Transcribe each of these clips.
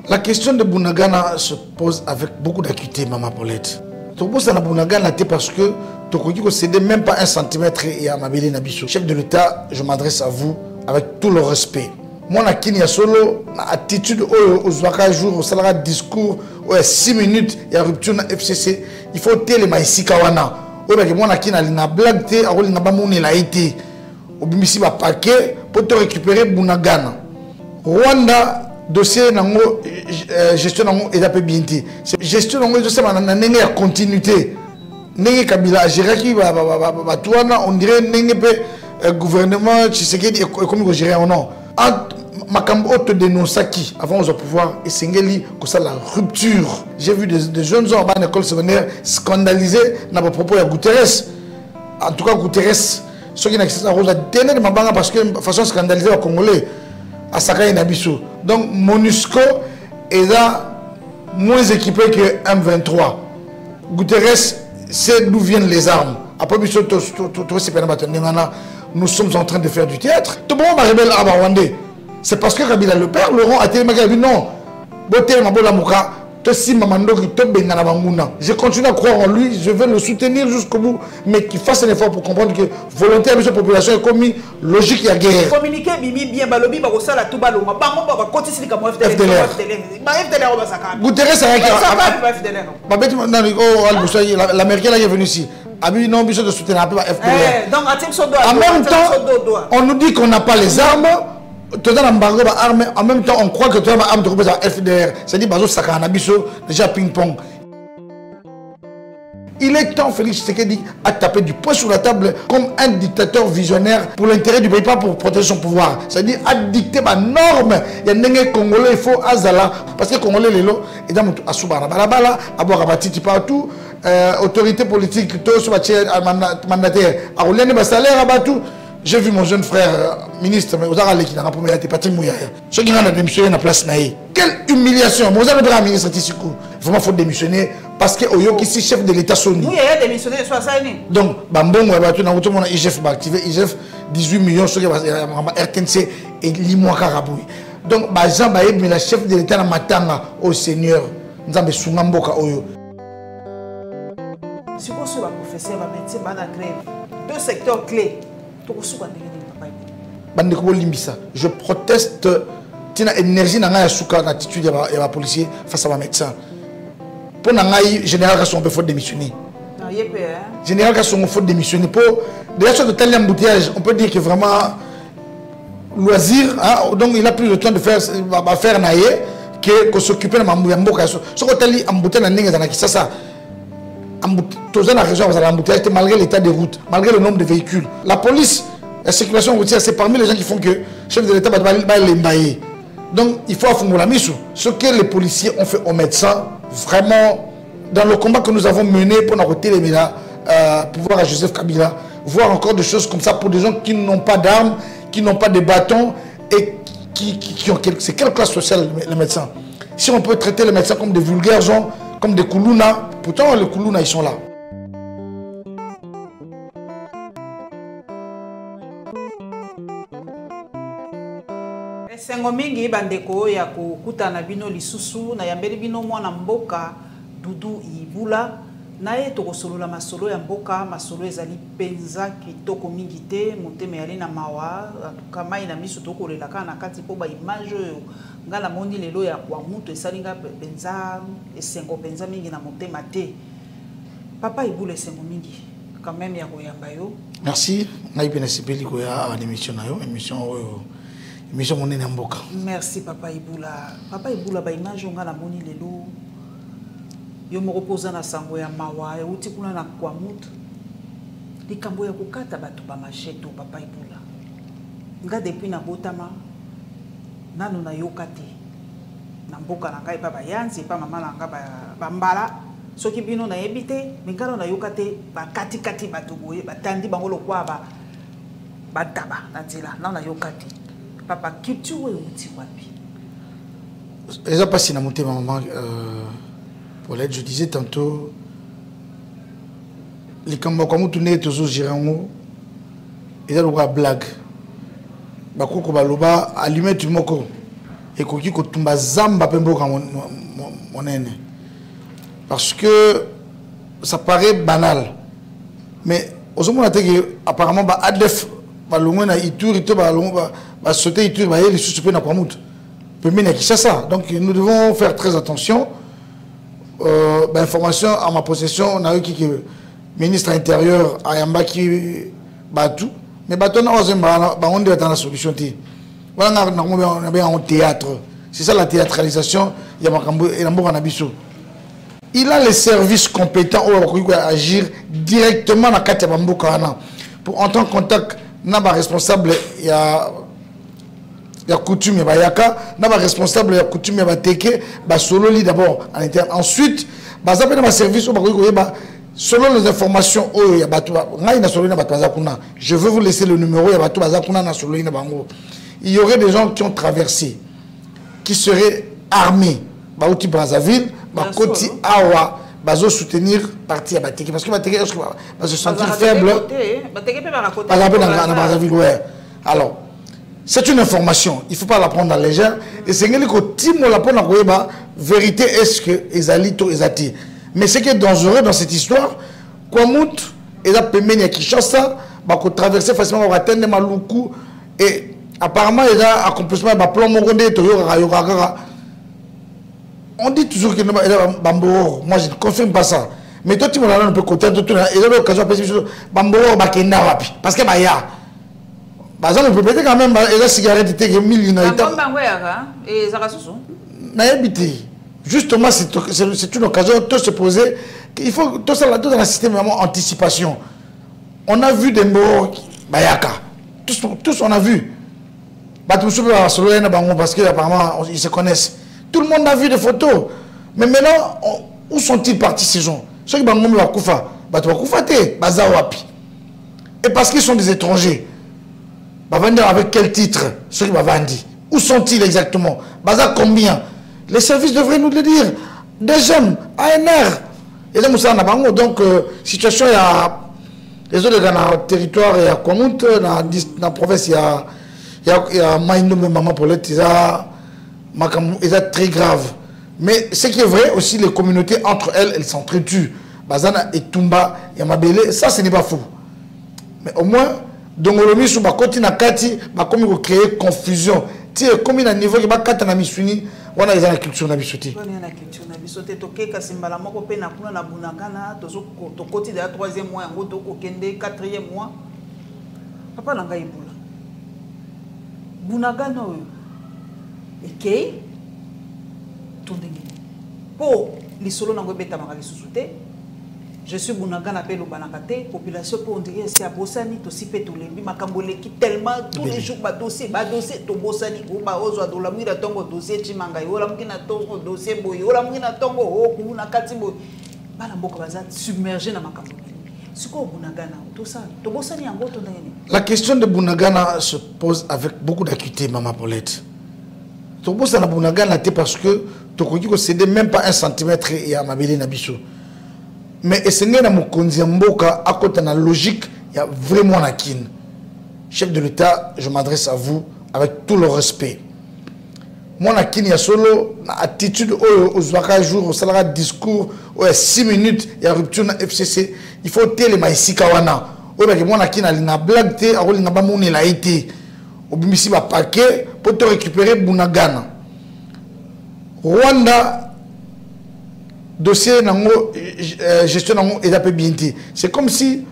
La question de Bunagana se pose avec beaucoup d'acuité, Maman Paulette. Tu poses à Bunagana parce que tu ne cèdes même pas un centimètre et à Mabélé Nabiso. Chef de l'État, je m'adresse à vous avec tout le respect. Moi, je suis solo, attitude aux jour, au salaire discours, 6 minutes, il y a rupture dans FCC. Il faut télé ici kawana. Moi, je suis na blague, je suis au bimisi ba paquet pour te récupérer Bunagana. Rwanda dossier nango gestion nango est peu bien dit. Gestion nango dossier nango en continuité. Nenge Kabila gérer qui va on dirait nenge pe gouvernement Tshisekedi et comme gérer ou non. Makambo auto dénonce qui avant de pouvoir et singeli que ça la rupture. J'ai vu des jeunes gens en école secondaire scandalisés dans le propos de Guterres. En tout cas Guterres ceux qui n'accèdent pas à tenir de mabanga parce que de façon scandalisée aux Congolais à Saka et Nabiso. Donc MONUSCO est là moins équipé que M23. Guterres sait d'où viennent les armes. Après nous sommes en train de faire du théâtre. Tout le monde m'a rebelle à Rwandais. C'est parce que Kabila le père, Laurent a dit non. Je continue à croire en lui, je vais le soutenir jusqu'au bout, mais qu'il fasse un effort pour comprendre que volontaire de cette population est commis logique il y a guerre. Communiquer bien balobi ba kosala tout baloma ba mo ba kotisi ka mo FDLR. Ba FDLR ba saka. Guterres ça l'américain là est venu ici. Abi non besoin de soutenir un peu FDLR. Donc en même temps, on nous dit qu'on n'a pas les armes. En même temps, on croit que tu as une arme de FDR. C'est-à-dire que déjà ping-pong. Il est temps, Félix Tshisekedi, à taper du poing sur la table comme un dictateur visionnaire pour l'intérêt du pays, pas pour protéger son pouvoir. C'est-à-dire à dicter ma norme. Il y a des Congolais, il faut Azala. Parce que les Congolais, les lots, et dans à Soubara Balabala, à Borabatiti partout, autorité politique, tous mandataires, à rouler des salaires à Batou. J'ai vu mon jeune frère ministre, mais vous avez qui n'a pas été Patrick Mouyaya. Ceux qui ont démissionné dans la place Naï. Quelle humiliation! Vous avez un ministre Tissoukou. Vraiment, il faut démissionner parce que Oyo qui est chef de l'État Sony. Mouyaya a démissionné soit ça. Donc, Bambon, IGF va activer IGF 18 millions sur RTNC et Limoa Karaboui. Donc, Jean Baïb, mais la chef de l'État Matanga au Seigneur. Nous avons Sungamboka Oyo. Si vous êtes un professeur, vous avez un grève. Deux secteurs clés. Je proteste tina énergie na nga suka na attitude ya policier face à ma médecin. Pour ngai général Kasson faut démissionner. Général Kasson faut démissionner pour déjà sur de tel embouteillage, on peut dire que vraiment loisir hein, donc il a plus le temps de faire naïe que s'occuper de Mboka. Ce que tali embouteillage na ninga na Kisasa. Tous la région malgré l'état des routes, malgré le nombre de véhicules. La police, la circulation routière, c'est parmi les gens qui font que le chef de l'État va l'embailler. Donc il faut affronter la mission. Ce que les policiers ont fait aux médecins, vraiment, dans le combat que nous avons mené pour arrêter les médias, pouvoir à Joseph Kabila, voir encore des choses comme ça pour des gens qui n'ont pas d'armes, qui n'ont pas de bâtons et qui ont... C'est quelle classe sociale les médecins? Si on peut traiter les médecins comme des vulgaires gens, comme des Koulouna, pourtant les Koulouna ils sont là. Sengo mingi bandeko ya kokutana bino lisusu na yambeli bino mwana mboka Dudu Ibula na ye tokosolola masolo ya mboka masolo ezali penza kitoko mingi te motema yali na mawa kama ina miso tokolela kana kati po ba image oyo ngala moni lelo ya kwa mutu esalinga penza esengo penza mingi na motema te Papa Ibula esengo mingi quand même ya koyamba yo. Merci ngai pena sipeli ko ya émission na yo émission oyo émission monene mboka. Merci Papa Ibula. Papa Ibula ba image ngala moni lelo yo mo reposa na sango ya mawa e uti kuna na kwa mutu likambo ya kokata bato ba macheto Papa Ibula nga depuis na botama nanu na yokate na mboka na ngai pa ba yanzi pa mama na nga ba mbala soki bino na yebite mingalo na yokate ba kati bato boye batandi bango lokwa ba taba na nzela na yokate Papa culture uti wapi eza pasi na motema maman Paulette, je disais tantôt, les Kambos, comme tout n'est toujours girango, ils ont une blague. Bako Baloba, allumé tu moko. et koki kotumba zamba pemboka monene. Parce que ça paraît banal. Mais aux hommes apparemment bah ADF bah l'ongwe na Ituri to bah l'ongwe bah sauter Ituri bah les sous na Kwamut. Ça. Donc nous devons faire très attention. Information à ma possession, on a eu qui ministre intérieur Ayamba qui tout. Mais on doit être la solution. Voilà, on a bien un théâtre. C'est ça la théâtralisation. Il a les services compétents pour agir directement dans la carte pour entrer en contact avec responsable. Il y a coutume ya bayaka na ba responsable ya coutume ya bateke ba solo li d'abord en interne. Ensuite baza pe na service ba koyeba selon les informations ya batu ngai na solo na batu bazakuna. Je veux vous laisser le numéro ya batu bazakuna na solo na bango. Il y aurait des gens qui ont traversé, qui seraient armés ba outi Brazzaville ba koti awa bazo soutenir parti ya bateke parce que bateke va se sentir faible bateke pe ba raconter na Brazzaville. Ouais. Alors c'est une information, il ne faut pas la prendre à la légère. Et c'est que la vérité est-ce que Ezali to Ezati. Mais ce qui est dangereux dans cette histoire, Kwamut, Eza Pemeni à Kinshasa, va traverser facilement va atteindre Maluku et apparemment il a accomplissement un plan Morondé Toyo Rayogara. On dit toujours qu'il y a Bamboro. Moi je ne confirme pas ça. Mais toi tu m'as un peu côté de tout. Il y a l'occasion de Bamboro Bakenda Rapi parce que Baya. Par exemple, on peut peut-être quand même la cigarette était 1000 unités. Justement, c'est une occasion de se poser. Il faut tout ça dans un système vraiment anticipation. On a vu des morts, Bayaka. Tous on a vu. Parce qu'apparemment, ils se connaissent. Tout le monde a vu des photos. Mais maintenant, où sont-ils partis ces gens? Ceux qui ont Kufa, et parce qu'ils sont des étrangers. Avec quel titre? Ceux qui m'ont vendu. Où sont-ils exactement? Baza combien? Les services devraient nous le dire. Des jeunes, ANR. Et là, donc, situation, il y a les autres dans le territoire, il y a Kwamut, dans la province, il y a Maïnou, Maman Paulette, il y a très grave. Mais ce qui est vrai aussi, les communautés entre elles s'entretuent. Bazana et Tumba, Yamabele, ça ce n'est pas faux. Mais au moins, donc le sur bakoti na kati ba comme créer confusion ti comme na niveau ki ba kata na misuni wana eza na culture na bisoté wana na culture na bisoté to ke kasimbala moko pe na kuna na bunagana to koti de 3e mois yango to ko kende 4e mois papa na ngai bula bunagana oyo ekei to ndenge po lisolo na ngo beta maka lisusu te. Je suis Bunagana pe lo banakate population pour on dirait c'est à Bosani to si pe to lembi makambole ki tellement tous les jours ba dossier to Bosani ko ba ozwa do la mwira tongo dossier chimanga yola mukina tongo dossier boy yola mukina tongo o ku na kati boy bana mboka baza submergé na makambole siko Bunagana tout ça to Bosani yango to ndenge. La question de Bunagana se pose avec beaucoup d'acuité Maman Paulette. To Bosana Bunagana te parce que to koki ko céder même pas 1 centimètre et à Mabele na biso. Mais essayez na mokonzi mboka à côté de la logique, il y a vraiment la kin. Chef de l'État, je m'adresse à vous avec tout le respect. Moi, la kin, il y a solo attitude aux jour, au salaire discours, au 6 minutes, il y a rupture dans FCC. Il faut télé maïsi kawana. Au que moi, la kin, il y a blague, il y a pas mon il a été. Au bimisi ba paquet pour te récupérer Bunagana. Rwanda. Dossier nango gestion nango est peu bien. C'est comme si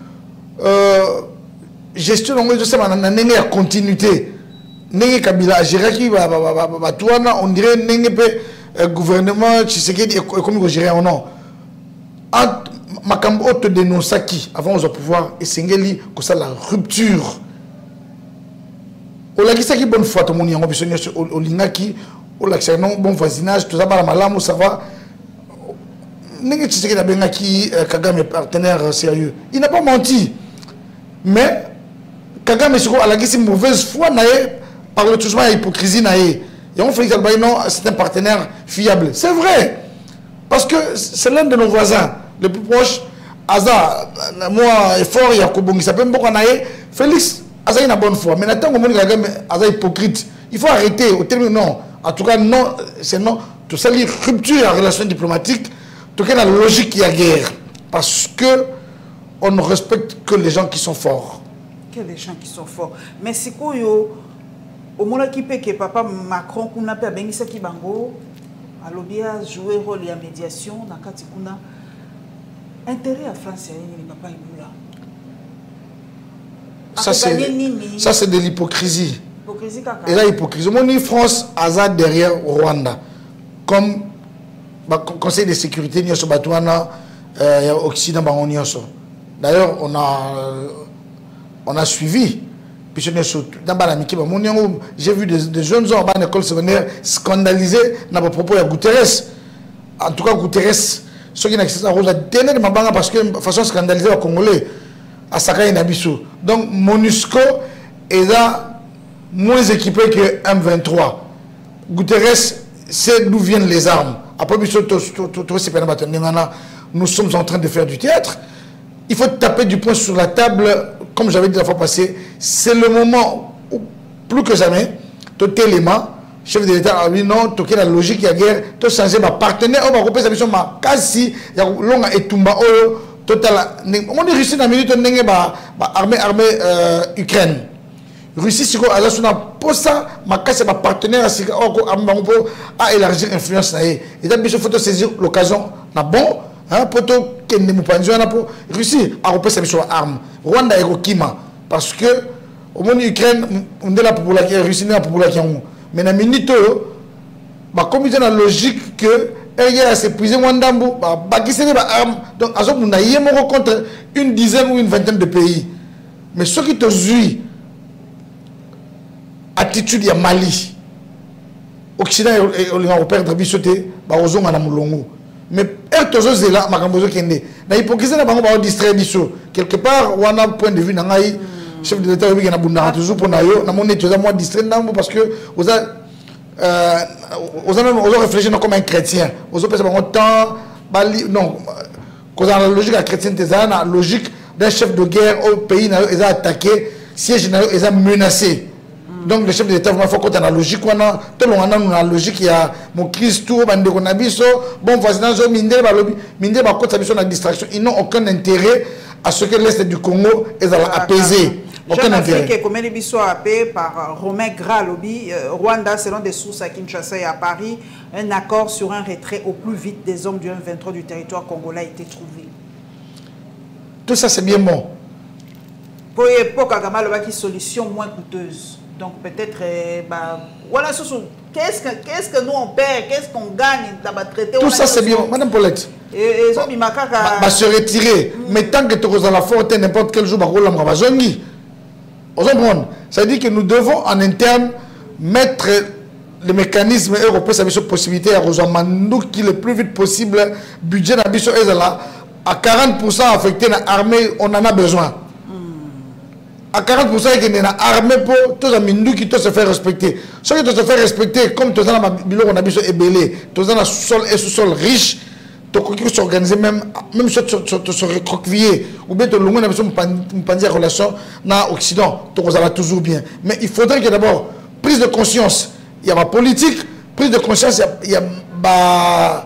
gestion nango je sais pas nenge ya continuité nenge Kabila gérer qui va on dirait nenge pe gouvernement Tshisekedi comme il gérer ou non makambo auto dénoncer qui avant au pouvoir et sengeli que ça la rupture au lagisa qui bonne foi tout monde yango biso au lingaki au l'accès non bon voisinage tout ça ba malamu ça va. Kagame partenaire sérieux. Il n'a pas menti. Mais Kagame a la mauvaise foi par le touchement à l'hypocrisie. Et on fait que non, c'est un partenaire fiable. C'est vrai. Parce que c'est l'un de nos voisins les plus proches. Aza, moi, effort, il y a Kobongi, ça peut me dire Félix, Aza, il a bonne foi. Mais maintenant, Kagame, Aza hypocrite. Il faut arrêter. Au terme, non. En tout cas, non, c'est non. Tout ça, les ruptures en relation diplomatique, tout cas, la logique qui y a guerre. Parce que on ne respecte que les gens qui sont forts. Que les gens qui sont forts. Mais c'est quoi, au moment qui peut que papa Macron, qu'on a perdu ça qui bango, a joué rôle et médiation, dans le cas intérêt à France, il n'y a pas eu là. Ça, c'est de l'hypocrisie. Et là, hypocrisie. Mon France, Azad derrière Rwanda. Comme Conseil de sécurité, il y a Occident, d'ailleurs, on a suivi. J'ai vu des jeunes hommes à l'école secondaire scandalisés dans le propos de Guterres. En tout cas, Guterres, ceux qui n'accèdent pas à la dernière parce que de façon scandalisée aux Congolais, à Saka et Nabiso. Donc, MONUSCO est là moins équipé que M23. Guterres sait d'où viennent les armes. Après, nous sommes en train de faire du théâtre. Il faut taper du poing sur la table, comme j'avais dit la fois passée. C'est le moment où, plus que jamais, tout élément, chef de l'État a dit non, tout la logique, il y a guerre, tout changer ma partenaire, on va couper sa mission, ma kasi, il y a longa et tumba, total. On est Russie dans la minute, on est armée Ukraine. Russie, si on a pour ça, ma kasi, ma partenaire, à élargir l'influence. Et donc, il faut saisir l'occasion, bon. Pour que nous Russie a repris sa mission arme. Rwanda est Kima. Parce que au monde Ukraine, on est là pour la Russie, n'est là pour la mais dans la minute, comme il y a la logique que il y a s'épuisé Wandambu, qui c'est les armes. Donc, à ce moment, il y a contre une dizaine ou une vingtaine de pays. Mais ce qui te suit, attitude, il y a Mali. Occident et Européen de Bissoté, aux hommes à Moulongo. Mais est là, la hypocrisie n'a pas distrait quelque part, on a un point de vue dans le chef de l'État qui a toujours pour moi distrait parce que vous avez réfléchi comme un chrétien. Vous avez temps, non, la logique chrétienne, la logique d'un chef de guerre au pays, ils ont attaqué, siège, ils ont menacé. Donc le chef de l'État, il faut qu'on ait la logique, on a la logique, il y a mon Christ, bon voisinage, la distraction. Ils n'ont aucun intérêt à ce que l'Est du Congo est apaisé. Aucun intérêt. Comme les bisous appelés par Romain Gralobi, Rwanda, selon des sources à Kinshasa et à Paris, un accord sur un retrait au plus vite des hommes du M23 du territoire congolais a été trouvé. Tout ça, c'est bien bon. Pour l'époque, Kagama, il y a une solution moins coûteuse. Donc peut-être, voilà, qu'est-ce que nous on perd, qu'est-ce qu'on gagne dans le traité. Tout ça c'est bien, Madame Paulette. Se retirer, mais tant que tu es à la forte, n'importe quel jour, ça veut dire que nous devons en interne mettre les mécanismes européens, ça veut dire possibilité à rejoindre qui le plus vite possible, budget à 40% affecté dans l'armée, on en a besoin. À 40% qui est armé pour tous les gens qui se faire respecter. Ceux qui se faire respecter, comme tous les gens on a besoin de belé, tous les gens sol et sous-sol riche, qui s'organiser même se recroqueviller, ou bien tout le monde a besoin de relation dans l'Occident, tout ça va toujours bien. Mais il faudrait que d'abord, prise de conscience, il y a ma politique, prise de conscience, il y a ma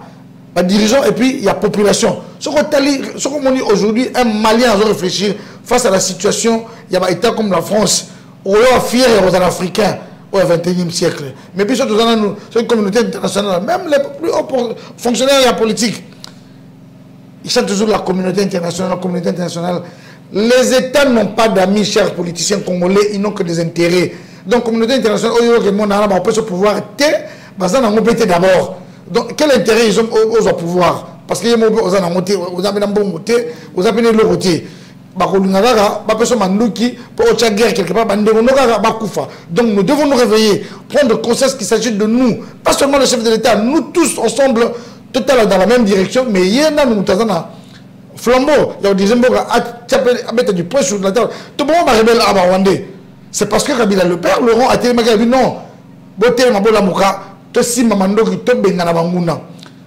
dirigeant et puis il y a population. Ce qu'on dit aujourd'hui, un Malien doit réfléchir face à la situation, il y a un État comme la France, on est fier aux Africains au XXIe siècle. Mais puis surtout dans une communauté internationale, même les plus hauts fonctionnaires et la politique, ils chantent toujours la communauté internationale. Les États n'ont pas d'amis, chers politiciens congolais, ils n'ont que des intérêts. Donc, la communauté internationale, on peut se pouvoir d'abord. Donc, quel intérêt ils ont aux pouvoirs? Parce que vous avez donc nous devons nous réveiller, prendre conscience qu'il s'agit de nous, pas seulement le chef de l'État, nous tous ensemble, totalement dans la même direction, mais il y a un flambeau, il y a mettre du poing sur la table. Tout le monde va rebelle à Rwandais. C'est parce que Kabila le père, Laurent a dit non,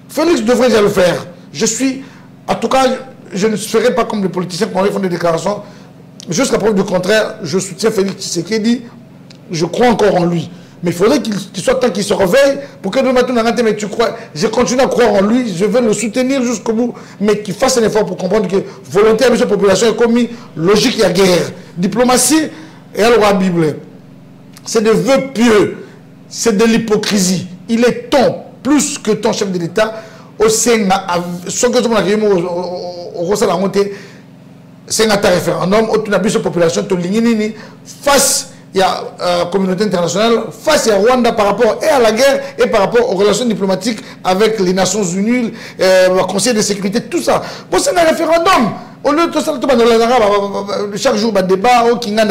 Félix devrait déjà le faire. Je suis, en tout cas, je ne ferai pas comme les politiciens qui font des déclarations. Jusqu'à preuve du contraire, je soutiens Félix Tshisekedi, je crois encore en lui. Mais il faudrait qu'il soit temps qu'il se réveille pour que nous mettons dans la tête, mais tu crois, je continue à croire en lui, je vais le soutenir jusqu'au bout, mais qu'il fasse un effort pour comprendre que volonté de la population est comme logique, il y a guerre. Diplomatie et alors la Bible. C'est des vœux pieux, c'est de l'hypocrisie. Il est temps, plus que ton chef de l'État, au Sénat, ce que nous avons c'est un référendum, au la population, face il y a la communauté internationale, face à Rwanda par rapport et à la guerre et par rapport aux relations diplomatiques avec les Nations Unies, le Conseil de sécurité, tout ça. Bon, c'est un référendum. Au lieu de tout ça, chaque jour, il y a un débat, il y a un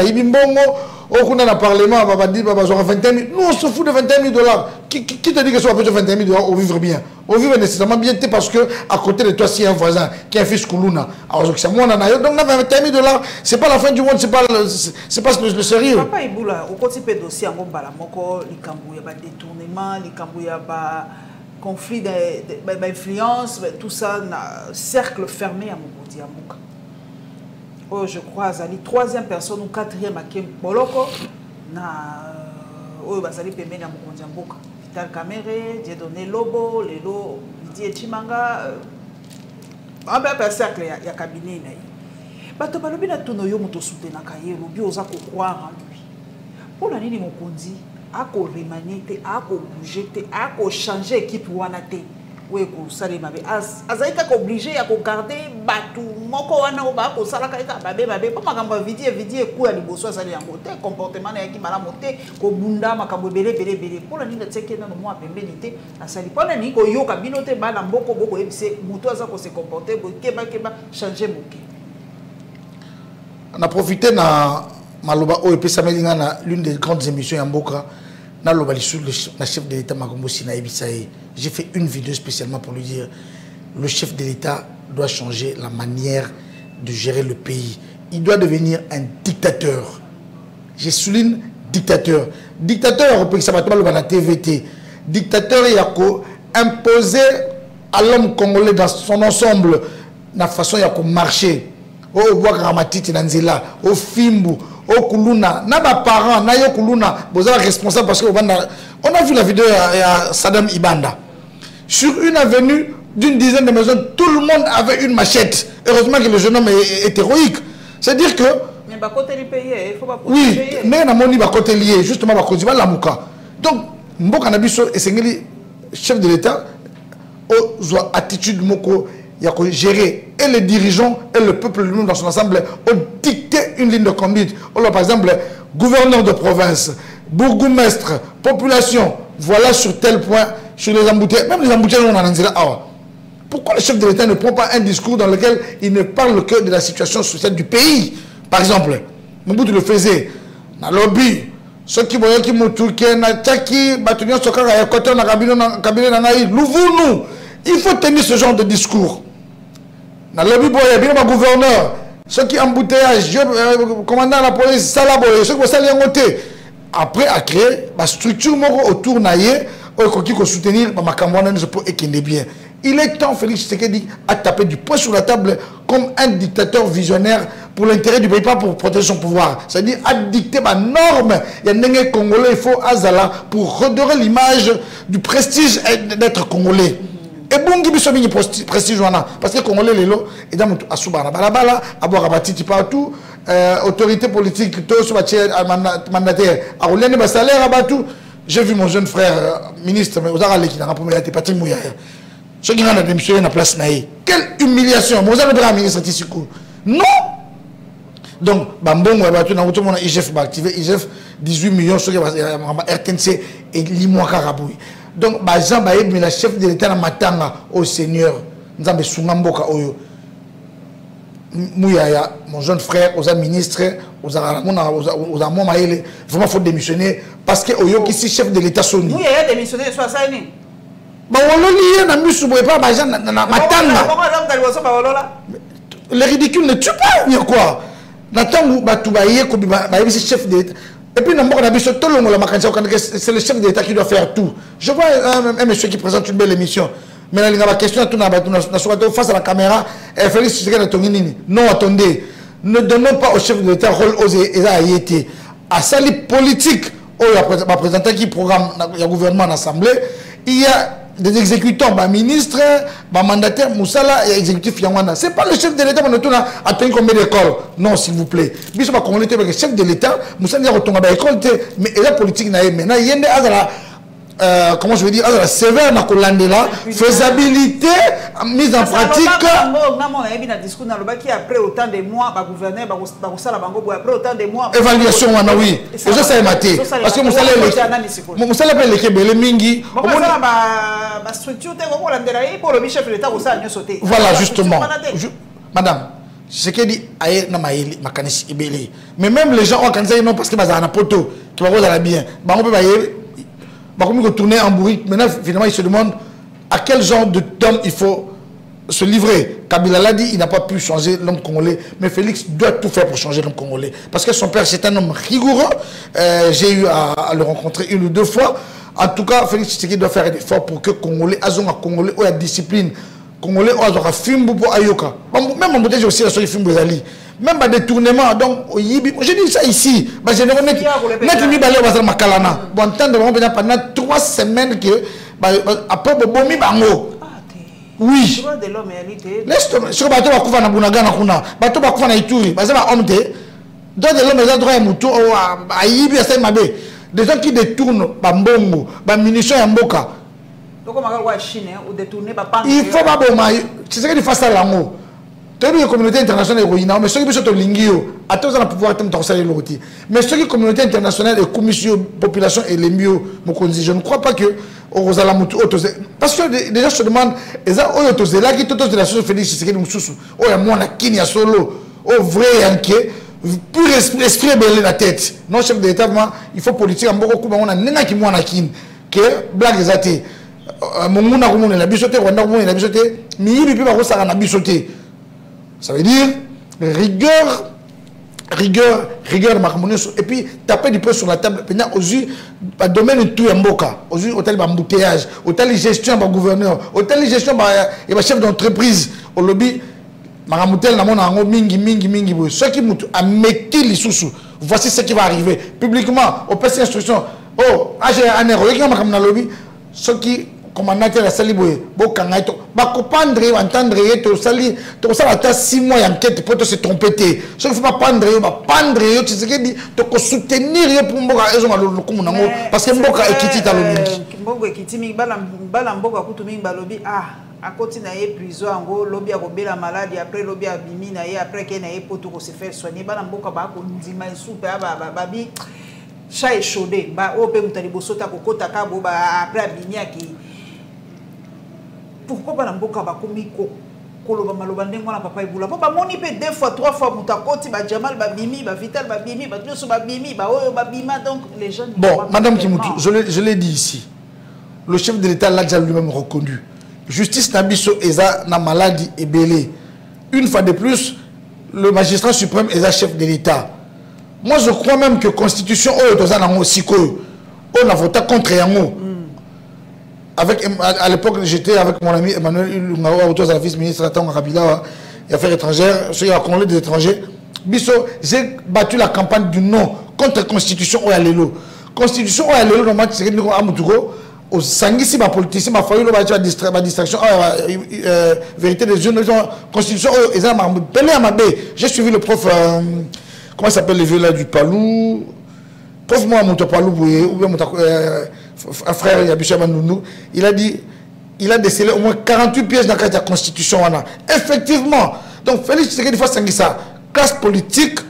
au Parlement, nous on se fout de 21 000 $. Qui te dit que ça va faire 21 000 $, on vivre bien? On vivre nécessairement bien parce qu'à côté de toi, s'il y a un voisin qui a un fils Koulouna, alors c'est moi, donc 21 000 $, c'est pas la fin du monde, c'est pas le sérieux. Papa Iboula, au côté de dossier, on va il y a des détournements, il y a conflit d'influence, tout ça, cercle fermé à Mokoti Amouka. Oh, je crois, Zali, troisième personne ou quatrième à Kem Boloko, na Bazali Pemé na Mokoti Amouka. Vital Kamere, Dieudonné Lobo, Lelo, Didier Chimanga, un peu cercle, il y a cabinet. Bato balobi na tuno yo moto soutenir kaye lobi oza ko croire en lui. Pour la nini mokondi ako remanier te, ako bouger te, ako changer équipe wana te. Oui, ko salema be azaika ko obligé ya ko garder batu moko wana o ba ko salaka eka babe po makambo vidie ku ya liboso sali yango te comportement na yaki malamu te ko bunda makambo belé pour la nini tseke na no mo pembeni te asali pona ni ko yoka bino te bana mboko boko ebise muto aza ko se comporter bo keba changer moki. On a profité na maloba o epesamelinga na l'une des grandes émissions ya mboka na lobali sur le chef de l'État Makombo Sina Ebisaye. J'ai fait une vidéo spécialement pour lui dire le chef de l'État doit changer la manière de gérer le pays. Il doit devenir un dictateur. Je souligne dictateur. Dictateur à la TVT. Dictateur il y a imposer à l'homme congolais dans son ensemble la façon il y a marcher. Au Wakamatiti Nanzela, au Fimbu, au Kuluna, na ba parents, na yo Kuluna, vous êtes responsable parce que on a vu la vidéo à Saddam Ibanda. Sur une avenue d'une dizaine de maisons, tout le monde avait une machette. Heureusement que le jeune homme est héroïque. C'est-à-dire que. Mais bah côté lié, il faut pas. Oui, mais na moni ba côté lié, justement ba côté la muka. Donc Mboka Nabiso et Sengeli, chef de l'État, aux attitude moko. Il y a que gérer et les dirigeants et le peuple lui-même dans son ensemble ont dicté une ligne de conduite. Alors, par exemple, gouverneur de province, bourgmestre, population, voilà sur tel point, sur les embouteillages, même les embouteillages, on en a dit là. Pourquoi le chef de l'État ne prend pas un discours dans lequel il ne parle que de la situation sociale du pays? Par exemple, Mobutu le faisait, dans le lobby, ceux qui voyaient qui m'ont na tchaki, batunion sokara ya côté na cabinet na ngai, nous, il faut tenir ce genre de discours. Dans le lobby, il y a un gouverneur, ceux qui embouteillage, commandant de la police, salaboye, ceux qui vont salir en côté. Après, à créer la structure autour naïe, qui peut soutenir ma campagne et bien. Il est temps, Félix Tshisekedi, à taper du poing sur la table comme un dictateur visionnaire pour l'intérêt du pays, pas pour protéger son pouvoir. C'est-à-dire à dicter ma norme. Il y a un Congolais, il faut Azala pour redorer l'image du prestige d'être Congolais. Et bon, qui sont mis prestige parce que Congolais les lots et dans à Soubana balabala à boire à batiti partout autorité politique tout sur mandataire à rouler des salaires à batou. J'ai vu mon jeune frère ministre mais aux arales qui n'a pas pu être parti mouillé. Ce qui n'a démissionné dans la place naïe. Quelle humiliation! Vous avez un ministre Tissoukou. Non! Donc, Bambon, on a IGF activé, IGF 18 millions sur RTNC et Limois Karabouy. Donc, Jean Baïb, mais le chef de l'État Matanga au Seigneur, nous avons Sungamboka Oyo. Mouyaya, mon jeune frère, aux ministres, aux vraiment il faut démissionner parce que Oyo qui est chef de l'État Sony. Mouyaya démissionné, soit ça. Le ridicule ne tue pas, il y a quoi? Chef d'État. Et puis, c'est le chef d'État qui doit faire tout. Je vois un monsieur qui présente une belle émission. Mais il y a la question face à la caméra. Félix Tshisekedi. Non, attendez. Ne donnons pas au chef de l'État rôle aux Haïti. À sali politique, va présenter qui programme le gouvernement en assemblée, il y a des exécutants, ministres, mandataires, Moussala et exécutifs Yangwana. Ce n'est pas le chef de l'État qui a tenu combien d'écoles. Non, s'il vous plaît. Le chef de l'État, Moussala a retourné à l'école, mais la politique n'a maintenant, il y a comment je veux dire, la sévère na kolandela, faisabilité, mise en pratique. Après autant de mois, après autant de mois. Évaluation, oui. Je sais maté. Parce que Moussala peut l'équipe de Mingi. Voilà, justement. Madame, ce qui dit, mais même les gens ont quand non parce que bazar na poto, qui va voir bien. Tourner en bourrique. Maintenant, finalement, il se demande à quel genre d'homme il faut se livrer. Kabila l'a dit, il n'a pas pu changer l'homme congolais. Mais Félix doit tout faire pour changer l'homme congolais. Parce que son père, c'est un homme rigoureux. J'ai eu à le rencontrer 1 ou 2 fois. En tout cas, Félix Tshisekedi doit faire des efforts pour que Congolais, Congolais, ou la discipline. Congolais, ou film pour Ayoka. Même en bouteille, j'ai aussi la film pour Ali. Même des détournements, donc, je dis ça ici. Je ne sais pas, pendant 3 semaines que, après, bomi bango. Oui. Laisse-moi, bateau va couper na Bunaga na kuna, bateau va couper na Ituri, parce que homme te, droit de l'homme, les droits à Moutou, à Yibi, à Saint-Mabé, des gens qui détournent, bambongo, munitions et mboka. Il faut pas bon, c'est ce qu'il faut faire là-haut. La communauté internationale est mais ceux qui sont au Lingio, à tous on a pouvoir être mais ceux qui communauté internationale et commission population et les mieux, je ne crois pas que parce que les gens se demandent là qui de la chose Félix Tshisekedi Moussoussou, il y a moi qui solo, vrai pour respirer belé la tête. Non chef de l'État, il faut politique en beaucoup on a nena qui moi que blague zate. Mon na rumone la bisoté, Rwanda rumone la bisoté, mais il peut pas ça na bisoté. Ça veut dire rigueur, et puis taper du peu sur la table. Aux yeux, le domaine de tout un boca, aux yeux, au tel embouteillage, au tel gestion, gouverneur, au tel gestion, et chef d'entreprise, au lobby, Maramoutel, mingi, ceux qui moutent à mettre les sous, voici ce qui va arriver. Publiquement, au PC instruction, j'ai un erreur, lobby, ceux qui commandant la saliboye bokangaito ba comprendre entendre to sali to ça ta 6 mois enquête pour se tromper ce qu'il faut pas prendre ba prendre tu sais que dit to soutenir pour mboka ezo ngalo kumu nango parce que mboka ekiti ta lobi mboka ekiti mi bala mboka kutu mi balobi à côté na ye prison ngo lobi akobela maladie après lobi abimi na ye après que na ye poto ko se faire soigner bala mboka ba ko ndima soupe ba bi chat échaudé ba o pe mutali bosota kokota ka bo ba après abimi aki. Pourquoi pas l'amboka ba komiko koloba maloba ndengo na papa ibula ba moni pe 2 fois 3 fois mutakoti ba Jamal ba bimi ba Vital ba bimi ba Dioso ba bimi ba oyo ba bima donc les jeunes. Bon, madame Kimutu, je l'ai dit ici. Le chef de l'État l'a déjà lui-même reconnu. Justice Nabiso eza na maladie et belé. Une fois de plus, le magistrat suprême eza chef de l'État. Moi je crois même que constitution oyo toza nango siko on a voté contre yango. À l'époque, j'étais avec mon ami Emmanuel Ilungawa, autour de vice-ministre Atanga Kabila et Affaires étrangères, celui à Congolais des étrangers. Bisso, j'ai battu la campagne du non contre la Constitution Oyalelo. Constitution Oyalelo, normalement, c'est que Amoutouro, au Sangisi, ma politicien, ma famille, ma distraction, vérité des jeunes, Constitution Oyalelo, j'ai suivi le prof, comment s'appelle le vieux là du Palou, prof moi, mon Palou, ou bien mon frère Yabisha Bandounou, il a dit, il a décelé au moins 48 pièges dans la Constitution. Effectivement, donc Félix Tshisekedi faut ça. Classe politique,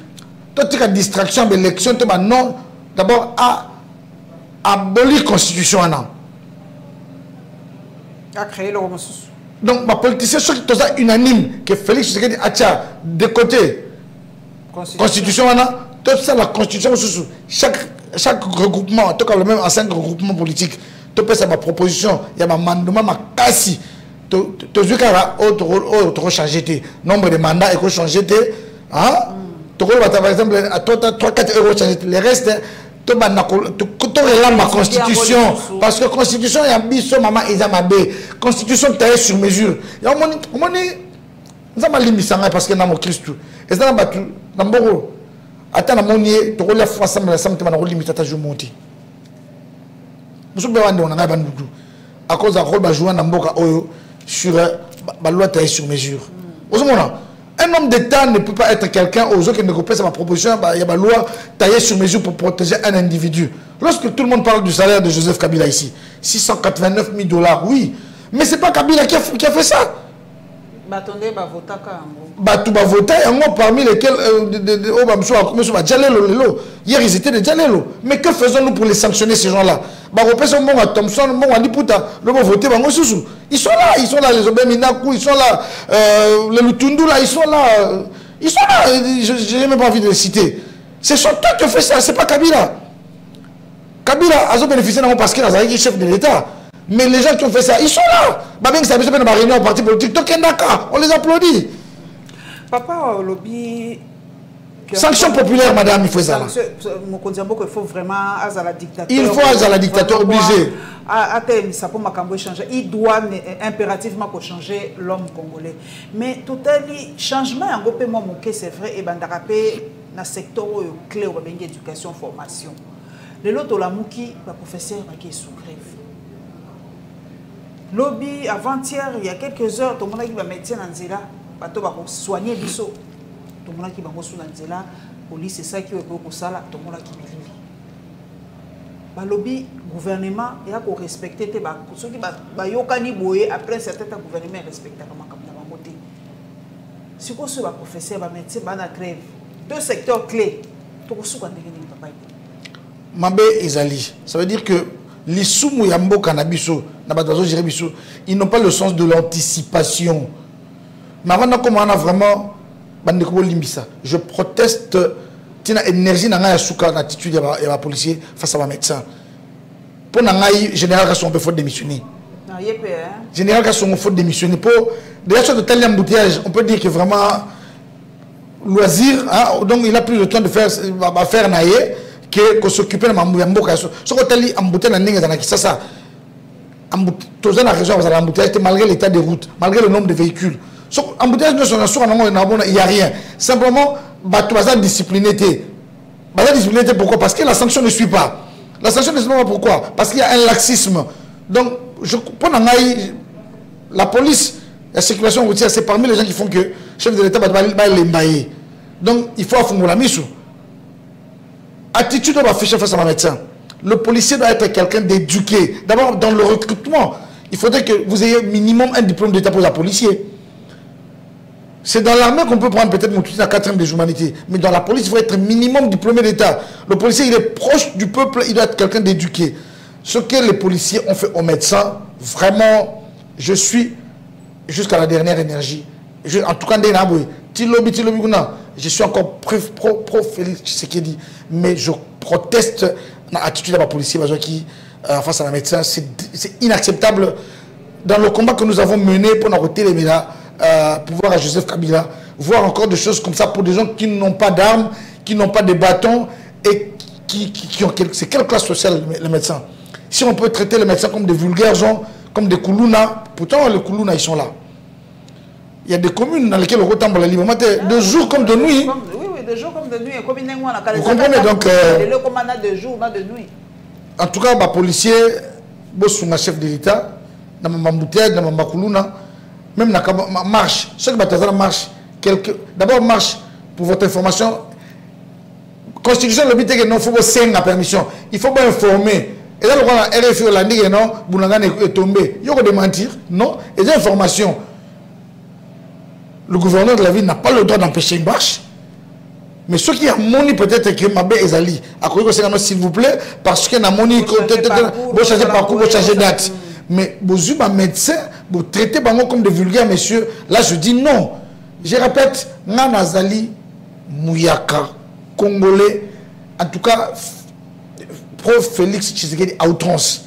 toute la distraction de l'élection, non, d'abord à abolir la Constitution. À créer le donc, ma politicien, ceux qui sont unanimes que Félix Tshisekedi a de côté Constitution, toute ça, la Constitution, chaque regroupement, en tout cas le même en 5 regroupements politiques, tu peux faire ma proposition, il y a ma mandement, ma cassi, tu as autre changé, nombre de mandats et changé, tu as par exemple 3-4 euros changé, le reste, tu as ma constitution, parce que la constitution, il y a un biso, maman, il y a ma bé, constitution taillée sur mesure. Il y a un moment, nous avons limité parce que nous avons Christ, et ça, nous avons attends, la monnaie, tu as la foi, ça me limite à ta journée. à cause d'un rôle joué dans Mboka sur la loi taillée sur mesure. Un homme d'État ne peut pas être quelqu'un aux autres qui ne comprennent pas ma proposition. Il y a une loi taillée sur mesure pour protéger un individu. Lorsque tout le monde parle du salaire de Joseph Kabila ici, 689 000 $, oui. Mais ce n'est pas Kabila qui a fait ça. Tout va voter, parmi lesquels hier ils étaient de Djalelo. Mais que faisons-nous pour les sanctionner ces gens-là? Thompson, ils sont là, les Obeminaku, ils sont là, les Lutundu là, ils sont là, je n'ai même pas envie de les citer. Ce sont toi qui fait ça, c'est pas Kabila. Kabila a bénéficié parce qu'il est chef de l'État. Mais les gens qui ont fait ça, ils sont là. Réunion au parti politique, on les applaudit. Papa, lobby. Sanction populaire, madame, il faut ça. Il faut vraiment la dictature. Il faut la dictature obligée. Il doit impérativement changer l'homme congolais. Mais tout à l'heure, changement, c'est vrai, et dans le secteur clé de l'éducation formation. Le lot de la mouki, le professeur qui est sous grève. Lobby, avant-hier, il y a quelques heures, tout le monde qui va mettre dans Nzela, tout le monde va soigner biso. Tout le monde qui va mettre dans Nzela, police, c'est ça qui est pour ça, tout le monde qui va vivre. Le lobby, gouvernement, il y a pour respecter ceux qui vont après un certain temps, le gouvernement respecte la moté. Si vous avez un professeur, un médecin, un grève, deux secteurs clés, tout le monde va papa. Mabé Ezali, ça veut dire que les soumou yambo cannabis, ils n'ont pas le sens de l'anticipation. Mais avant comment on a vraiment je proteste tina énergie dans la souka l'attitude de la policier face à ma médecin. Pour nangai général Kasson peut faut démissionner. Général Kasson faut démissionner pour déjà sur de tels embouteillages, on peut dire que vraiment loisir hein, donc il a plus de temps de faire naïe que s'occuper de Mamboka. Ce qu'on t'a dit, embouteillage dans l'Inga, c'est ça. Embouteillage dans la région, malgré l'état des routes, malgré le nombre de véhicules. Embouteillage il n'y a rien. Simplement, tu vas discipliner. Pourquoi? Parce que la sanction ne suit pas. La sanction ne suit pas pourquoi? Parce qu'il y a un laxisme. Donc, la police, la circulation routière, c'est parmi les gens qui font que le chef de l'État va l'embailler. Donc, il faut affronter la mise. Attitude doit afficher face à un médecin. Le policier doit être quelqu'un d'éduqué. D'abord, dans le recrutement, il faudrait que vous ayez minimum un diplôme d'état pour la policier. C'est dans l'armée qu'on peut prendre peut-être mon à 4e des humanités. Mais dans la police, il faut être minimum diplômé d'état. Le policier, il est proche du peuple, il doit être quelqu'un d'éduqué. Ce que les policiers ont fait aux médecins, vraiment, je suis jusqu'à la dernière énergie. En tout cas, je suis encore pro-Félix Tshisekedi, mais je proteste l'attitude de la policier qui, face à la médecin, c'est inacceptable. Dans le combat que nous avons mené pour arrêter les médias, pouvoir à Joseph Kabila, voir encore des choses comme ça pour des gens qui n'ont pas d'armes, qui n'ont pas de bâtons et qui ont c'est quelle classe sociale les médecins? Si on peut traiter les médecins comme des vulgaires gens, comme des Koulouna, pourtant les Koulouna ils sont là. Il y a des communes dans lesquelles on retombe la libre de jour comme de nuit. Oui, de jour comme de nuit. Vous comprenez donc de jour, de nuit. En tout cas, les policiers, les chef de l'État, dans ma bouteille, dans ma Koulouna, même dans la marche, ceux qui ont marche, d'abord marche, pour votre information, Constitution le but est que non, il faut que la permission, il faut pas informer. Et là, le RFI, la dit que non, Bounangane est tombé. Il y a de mentir, non, et des informations. Le gouverneur de la ville n'a pas le droit d'empêcher une marche. Mais ceux qui ont moni peut-être que Mabé Ezali, à côté de s'il vous plaît, parce qu'il y a moni, vous changez parcours, vous changez date. Mais vous êtes un médecin, vous traitez comme des vulgaires messieurs. Là, je dis non. Je répète, Nanazali Mouyaka, Congolais, en tout cas, pro-Félix Tshisekedi à outrance.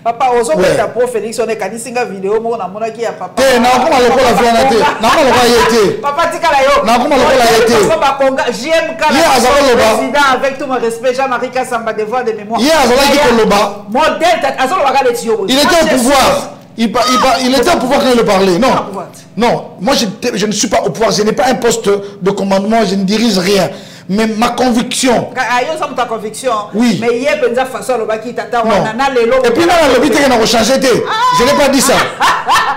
Papa, on a pro Félix, on a une vidéo, on a qui a papa. Non, comment le la vie non, papa, tu as non, comment le JM président avec tout mon respect, Jean-Marie Kassamba, devoir de mémoire. Il était au pouvoir. Il était au pouvoir quand il le parlait. Non, moi je ne suis pas au pouvoir. Je n'ai pas un poste de commandement, je ne dirige rien. Mais ma conviction. Ta conviction. Oui. Mais hier, il y a une façon de faire tata. Et puis là, le but est qu'on a changé. Je n'ai pas dit ça.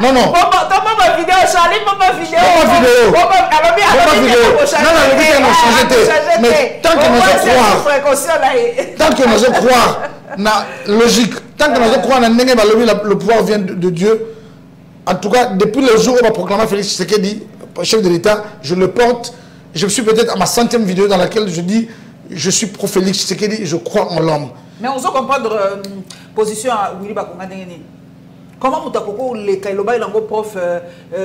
Non, non. Ma vidéo, Charlie, ma vidéo. Non, non, le but est qu'on a changé. Mais tant que nous allons croire, na logique, tant que nous allons croire, le pouvoir vient de Dieu. En tout cas, depuis le jour où on va proclamer Félix Tshisekedi, chef de l'État, je le porte. Je suis peut-être à ma 100e vidéo dans laquelle je dis je suis pro-Félix Tshisekedi, je crois en l'homme. Mais on doit comprendre position à Willy Bakonga. Comment vous avez les Kailoba et prof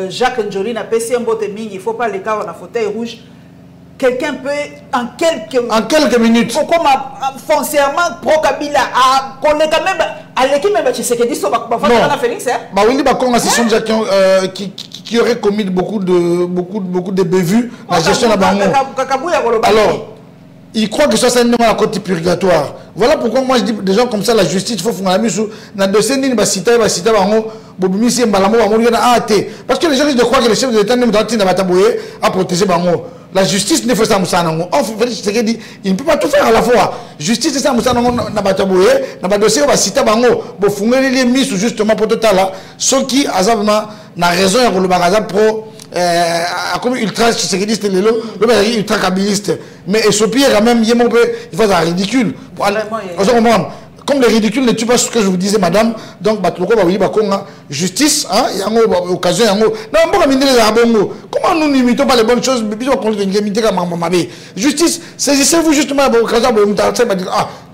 Jacques Njoli n'a pas essayé un botte ming, il ne faut pas les cas en fauteuil rouge. Quelqu'un peut en quelques minutes foncièrement pro-Kabila qu'on est quand même à l'équipe même Tshisekedi sur Félix. Bah Willy Bakonga c'est son qui aurait commis beaucoup de bévues dans la gestion de la banque. Alors, il croit que ça c'est un côté purgatoire. Voilà pourquoi moi je dis des gens comme ça, la justice, il faut faire la mise sur la dossier ni parce que les gens disent de croire que le chef de l'État a protégé Bango. La justice ne fait ça Moussanango. Il ne peut pas tout faire à la fois. Justice c'est ça Moussanango n'a pas taboué, n'a pas dossier va citer Bango. Bon, founger les mises justement pour total là. Ceux qui azablement n'a raison à le bagage pro. Comme ultra sécuriste le ultra kabiliste mais Esopie quand même il fait ça ridicule comme le ridicule ne tue pas ce que je vous disais madame donc justice hein il y a une occasion comment nous n'imitons pas les bonnes choses justice saisissez-vous justement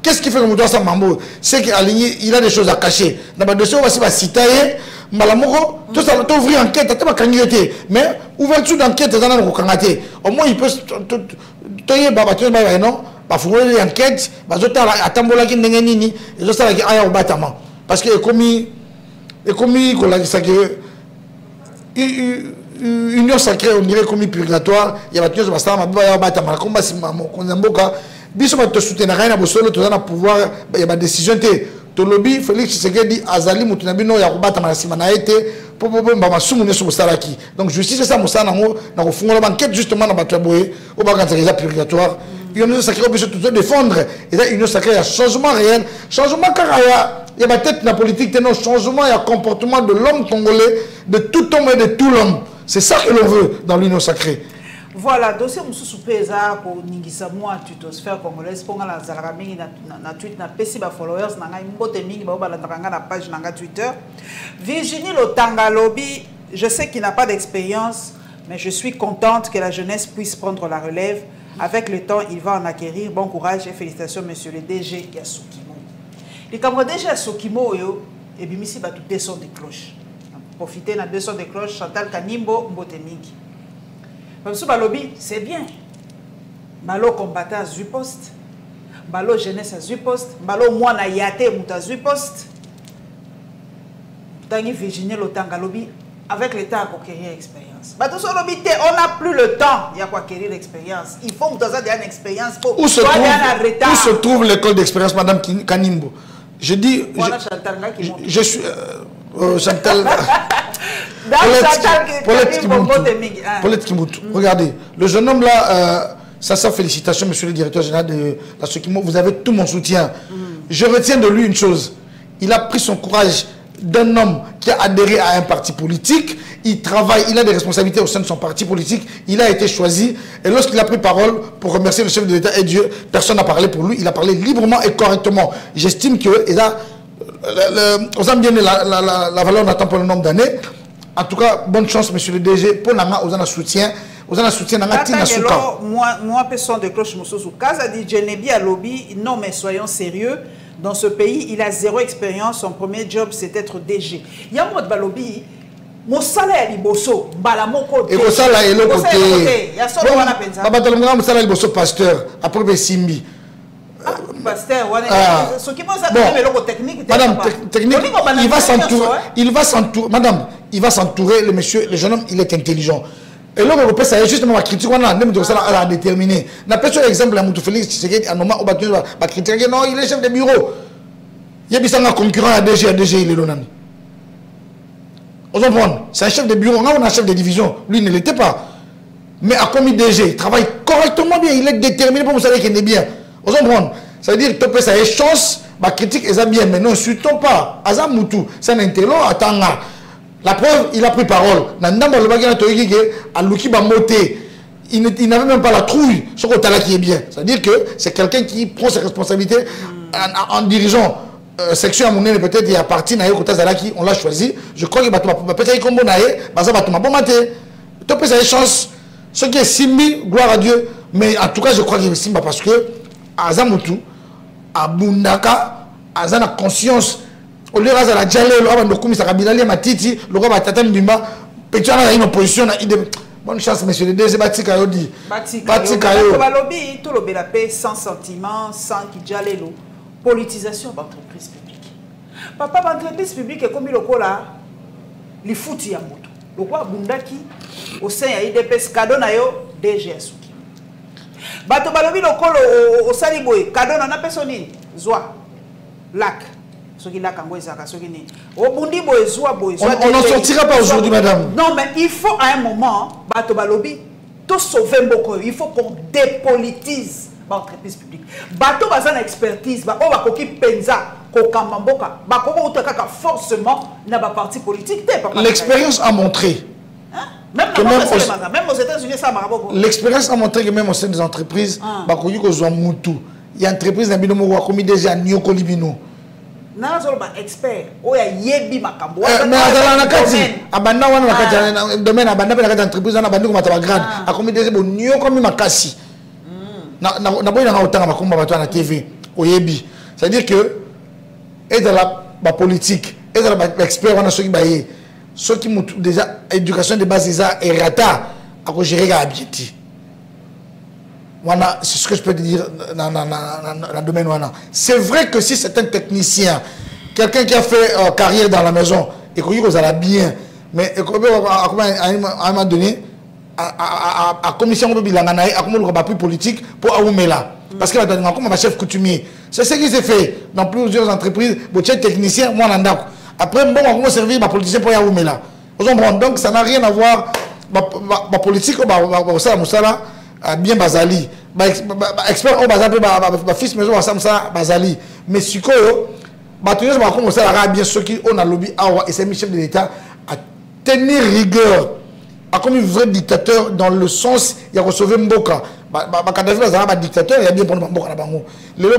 qu'est-ce qui fait que nous sommes Mambo c'est qu'il a des choses à cacher dans le dossier on va citer Malamoko, tout ça, tu ouvrir enquête, tu vas cagnoter. Mais ouverture d'enquête, tu as cagnoter. Au moins, il peut. Tu es babattu, non? Parce que l'enquête, parce que tu as tambola qui n'est ni, et tout ça, qui a un bâtiment. Parce que, comme union sacrée, on dirait comme purgatoire, il y a un bâtiment, comme si maman, qu'on a un boca, biso va te soutenir, rien à bosser, tu as un pouvoir, il y a une décision. To lobby Félix Tshisekedi azali mutunabino ya kubata manasima na été pour masumu ne sosalaki donc justice c'est ça musana ngo na kofungola banquette justement na batwaboye au bakanza purgatoire union sacrée obligé de défendre et là union sacrée ya changement réel changement car il y a ma tête na politique non changement il y a comportement de l'homme congolais de tout homme et de tout l'homme c'est ça que l'on veut dans l'union sacrée. Voilà, dossier Moussou Pesa pour Ningisa moi tutosphère congolaise pour la Zalrami na tweet na PC ba followers na ngai mbote mingi ba balandanga na page na Twitter. Virginie Lotanga Lobby, je sais qu'il n'a pas d'expérience, mais je suis contente que la jeunesse puisse prendre la relève. Avec le temps, il va en acquérir. Bon courage et félicitations monsieur le DG Yasukimo. Les camarades DG Yasukimo yo et bimisi ba tout son de cloche. Profiter na 200 de cloche Chantal Kanimbo mbote mingi. Monsieur Balobi, c'est bien. Balo combattant à Zupost. Balo jeunesse à Zupost. Balo moi na yate mouta Zupost. Tangi Virginie Lotanga Lobi, avec l'État à conquérir l'expérience. On n'a plus le temps de acquérir l'expérience. Il faut que vous ayez une expérience pour où se trouve l'école d'expérience, Madame Kanimbo? Je dis. Je suis. Chantal. Paulette Kimoutou. Regardez, le jeune homme là, ça félicitations, monsieur le directeur général de la Sokimo, vous avez tout mon soutien. Je retiens de lui une chose, il a pris son courage d'un homme qui a adhéré à un parti politique, il travaille, il a des responsabilités au sein de son parti politique, il a été choisi, et lorsqu'il a pris parole pour remercier le chef de l'État et Dieu, personne n'a parlé pour lui, il a parlé librement et correctement. J'estime que, et là, on a bien la valeur n'attend pas le nombre d'années. En tout cas, bonne chance, monsieur le DG. Pour Nama, on a soutien. On a soutien dans la Tina Souka. Moi, personne de cloche Moussou Kaza dit Genebi à lobby. Non, mais soyons sérieux. Dans ce pays, il a zéro expérience. Son premier job, c'est être DG. Il y a un mot de lobby. Mon salaire est bosso. Balamoko. Et mon salaire est le côté. Il y a ça, on a pensé. Mon salaire est bosso pasteur. Après, Simbi. Pasteur, ce qui pose à technique. Madame, technique, il va s'entourer. Madame, il va s'entourer, le monsieur, le jeune homme, il est intelligent. Et l'homme européen, c'est justement la critique, on a même de ça à déterminer. N'a pas sur l'exemple, la Moutou Félix, c'est un moment où on critiquer, non, il est chef de bureau. Il y a un concurrent à DG, il est l'onani. On comprend, c'est un chef de bureau, on a un chef de division, lui, il ne l'était pas. Mais à commis DG, il travaille correctement bien, il est déterminé pour vous savoir qu'il est bien. Vous comprenez? Ça veut dire que tu as une chance, ma critique est bien, mais non, insultons pas. Azam Moutou, c'est un intello, attends. La preuve, il a pris parole. Il n'avait même pas la trouille sur le talent qui est bien. C'est-à-dire que c'est quelqu'un qui prend ses responsabilités en dirigeant section à mon nez, peut-être il y a parti on l'a choisi. Je crois qu'il va peut-être comme bon tu peux avoir chance. Ce qui est Simbi, gloire à Dieu. Mais en tout cas, je crois qu'il est Simba parce que Azamutu, Abundaka, Azana conscience. Au lieu de la Djalé, le commis Sakabilali, Matiti, le roi Batata Mbimba, petit a une opposition. Bonne chance, monsieur le DG Batika Yodi. Batika Yodi. Tout le paix sans sentiment, sans Kidjalelo. Politisation d'entreprise publique. Papa, l'entreprise publique est comme le cola, les foutis à moto. Le roi Bundaki, au sein de l'IDPS, cadeau na yo, DG Asuki. Bato balobi le colo au Saliboy, cadeau na personne, Zoa, Lac. On n'en sortira pas aujourd'hui, madame. Non, mais il faut à un moment, Bato Balobi, tout sauver beaucoup. Il faut qu'on dépolitise l'entreprise publique. Bato Bazan expertise, Bato Bakoki Penza, Kokamamboka, Bakoki Utaka forcément n'a pas parti politique. L'expérience a montré. Même aux États-Unis, ça m'a beaucoup. L'expérience a montré que même au sein des entreprises, Bakoki Kozwa Moutou, il y a une entreprise dans Binomo Wakomi déjà Nyoko Libino. Nazolba expert oya yebi makambo mais azala na kati abanda wana na kati domaine abanda pe na kati entreprise na bandi ko mataba grade akomi dese bo nyo komi makasi na boy na otanga makomba bato na TV oyebi c'est à dire que et dans la politique et dans l'expert wana soki baye soki mutu déjà éducation de base ça errata à ko gérer ga objectif. Voilà, c'est ce que je peux te dire dans le domaine. C'est vrai que si c'est un technicien, quelqu'un qui a fait carrière dans la maison, et qu'on vous allez bien, mais à un moment donné, à commission de bilanganaï, à comment on va plus politique pour Aoumela. Parce qu'il va donner comme un chef coutumier. C'est ce qui s'est fait dans plusieurs entreprises. Bon, tu es technicien, moi, n'andako. Après, bon, on va servir ma politicien pour Aoumela. Donc, ça n'a rien à voir. Ma politique, bien Bazali, expert au Bazali, fils maison Bazali, mais si quoi, Batoyos va commencer à bien ceux qui ont un lobby et c'est chef de l'État à tenir rigueur, à comme un vrai dictateur dans le sens il y a sauvé Mboka. Kadhafi va dictateur, il y a bien prendre Mboka là-bas. Les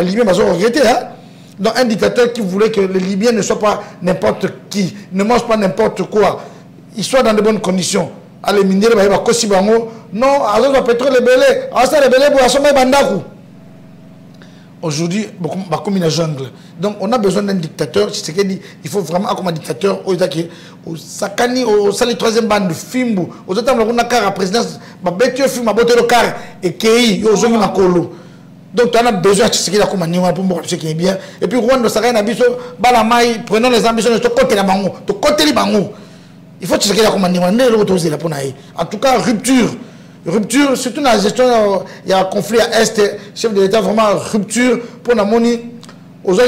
Libyens vont regretter, hein. Donc un dictateur qui voulait que les Libyens ne soient pas n'importe qui, ne mangent pas n'importe quoi, ils soient dans de bonnes conditions. Allez, minere ba kosi bango non azo ba pétrole lebele asa lebele bo asoma bandaku. Aujourd'hui ba comme une jungle. Donc on a besoin d'un dictateur, c'est ce qu'il dit, il faut vraiment comme un dictateur au Zaki au Sakani au sali troisième bande de Fimbu aux autres on a car présidence ba betio film ba botelo car et kei yo zongi makolo. Donc on a besoin de ce qu'il a comme un pour moi ce qui est bien et puis Rwanda ça na biso bala mai prenons les ambitions de côté la bango to côté li bango. Il faut que tu saches comment en tout cas, rupture, surtout dans la gestion, il y a un conflit à Est, chef de l'État, vraiment rupture pour la monnaie. Aux il y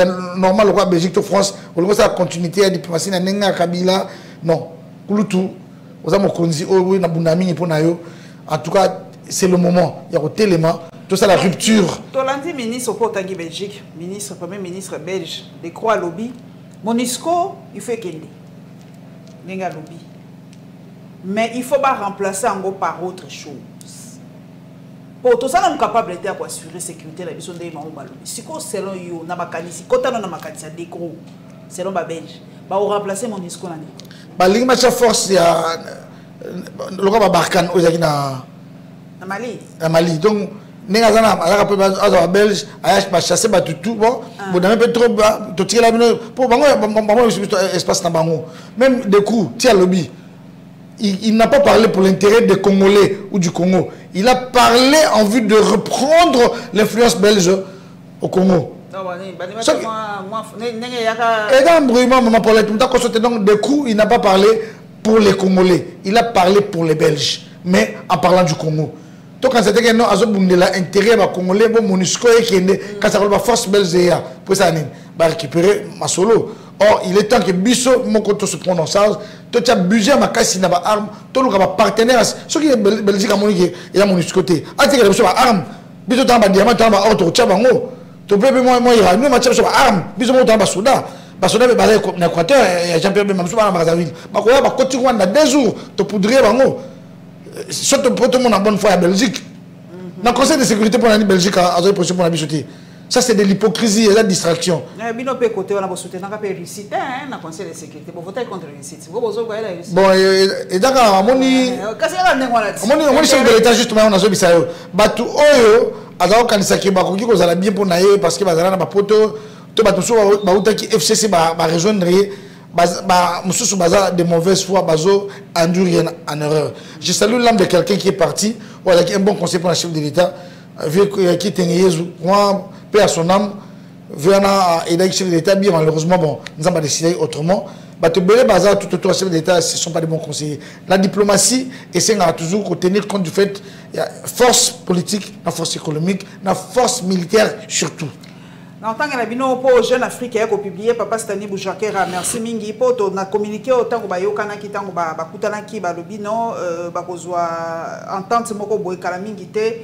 a normal, le roi Belgique, France, au la continuité, la diplomatie, la Nenga, Kabila, non. En tout cas, c'est le moment. Il y a un élément, tout ça, la rupture. Tolandi, ministre au Belgique, ministre, premier ministre belge, des croix lobby. Monisco, il faut qu'il y ait lobby. Mais il ne faut pas remplacer en gros par autre chose. Pour tout ça, nous sommes capables d'assurer la sécurité de la mission de lobby. Si selon vous, des gros, selon les Belges, on va remplacer Monisco. La force, il y a le Barkhane au Mali. Donc, les Belges ont chassé tout bon, vous avez trop de tirer la mine pour espace même des coups, tiens lobby. Il n'a pas parlé pour l'intérêt des Congolais ou du Congo. Il a parlé en vue de reprendre l'influence belge au Congo. Donc, des coups, il n'a pas parlé pour les Congolais. Il a parlé pour les Belges, mais en parlant du Congo. Donc quand c'était que non azobundela intérêt ba congolais bon MONUSCO et qui quand ça va force belge pour ça va récupérer Masolo Or, il est temps que Bisso, mon côté se prononce. Tu as budget, ma casse, il n'a pas arme. Tu as un partenaire. Ce qui est Belgique, il y a mon côté. Ah, tu as arme. Bisso, tu as un diamant, tu as un auto, tu as un mot. Tu peux moi, il y a une arme. Bisso, tu as un soldat. Parce que nous sommes en Équateur, et Jean-Pierre Bemba, nous sommes en Brazzaville. Mais on va continuer dans 2 jours. Tu poudrais, surtout pour tout le monde en bonne foi à Belgique. Dans le Conseil de sécurité pour la Belgique, à la position pour la Bissoté. Ça, c'est de l'hypocrisie et de la distraction. Bino peut côté, on a besoin de réussite, dans le Conseil de sécurité. Pour voter contre la réussite. Bon, et d'accord, on chef de l'État, justement, on a besoin de ça. Batu Oyo, alors quand il s'est dit qu'on allait bien pour naïe, parce que bazala na bapoto, to batu so ba qui FCC ba rejoindre mususu baza de mauvaise foi bazo endurer en erreur. Je salue l'âme de quelqu'un qui est parti, ou avec un bon conseil pour le chef de l'État, vu qui était Jésus, moi paix à son âme, venant aider le chef de l'État, bien malheureusement bon, nous avons décidé autrement. Batu belé baza tout autour du chef de l'État, ce ne sont pas des bons conseillers. La diplomatie essaie toujours de tenir compte du fait il y a force politique, la force économique, la force militaire surtout. En tant que nous pour Jeune Afrique qui a publié Papa Stani Boujakera, merci mingi pour on a communiqué autant que bayokana qui tango bakutana ki balobino bakozwa entente moko boy kala mingi te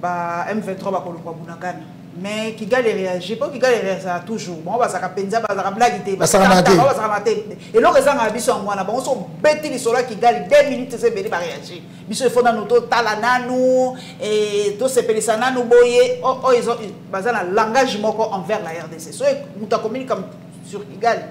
ba M23 bakolokwa bunagana mais Kigali réagit pas Kigali réagit toujours bon ba saka penza ba saka blague te ba saka maté et donc ça nga biso ngwana ba on so beti li sola Kigali 2 minutes c'est beli ba réagir biso il faut dans notre talananu et to se pelisa nanu boye oh ils ont bazana langage moko envers la RDC so muta communique sur Kigali